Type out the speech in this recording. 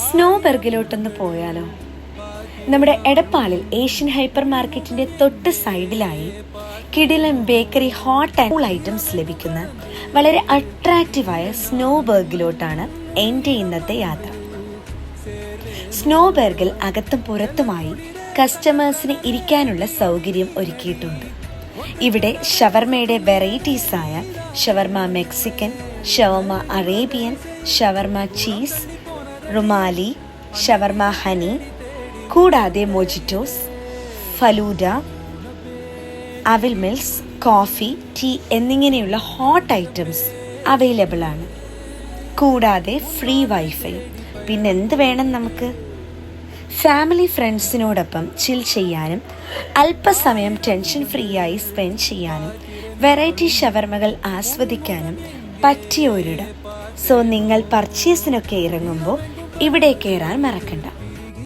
സ്നോബെർഗിലോട്ടൊന്ന് പോയാലോ? നമ്മുടെ എടപ്പാളിൽ Asian hyper മാർക്കറ്റിന്റെ തൊട്ട് സൈഡിലായി കിടിലൻ bakery hot and cool items ലഭിക്കുന്ന വളരെ അട്രാക്റ്റീവായ സ്നോബെർഗിലോട്ടാണ് എൻ്റെ ഇന്നത്തെ യാത്ര. സ്നോബെർഗിൽ അകത്തും പുറത്തുമായി കസ്റ്റമേഴ്സിന് ഇരിക്കാനുള്ള സൗകര്യം ഒരുക്കിയിട്ടുണ്ട്. ഇവിടെ ഷവർമയുടെ വെറൈറ്റീസായ ഷവർമ മെക്സിക്കൻ, ഷവർമ അറേബ്യൻ, ഷവർമ ചീസ്, റുമാലി, ഷവർമ ഹണി, കൂടാതെ മൊജിറ്റോസ്, ഫലൂഡ, അവിൽ മിൽസ്, കോഫി, ടീ എന്നിങ്ങനെയുള്ള ഹോട്ട് ഐറ്റംസ് അവൈലബിൾ ആണ്. കൂടാതെ ഫ്രീ വൈഫൈ. പിന്നെന്ത് വേണം നമുക്ക്? ഫാമിലി ഫ്രണ്ട്സിനോടൊപ്പം ചിൽ ചെയ്യാനും അല്പസമയം ടെൻഷൻ ഫ്രീ ആയി സ്പെൻഡ് ചെയ്യാനും വെറൈറ്റി ഷവർമകൾ ആസ്വദിക്കാനും പറ്റിയ ഒരിടം. സോ നിങ്ങൾ പർച്ചേസിനൊക്കെ ഇറങ്ങുമ്പോൾ ഇവിടെ കയറാൻ മറക്കണ്ട.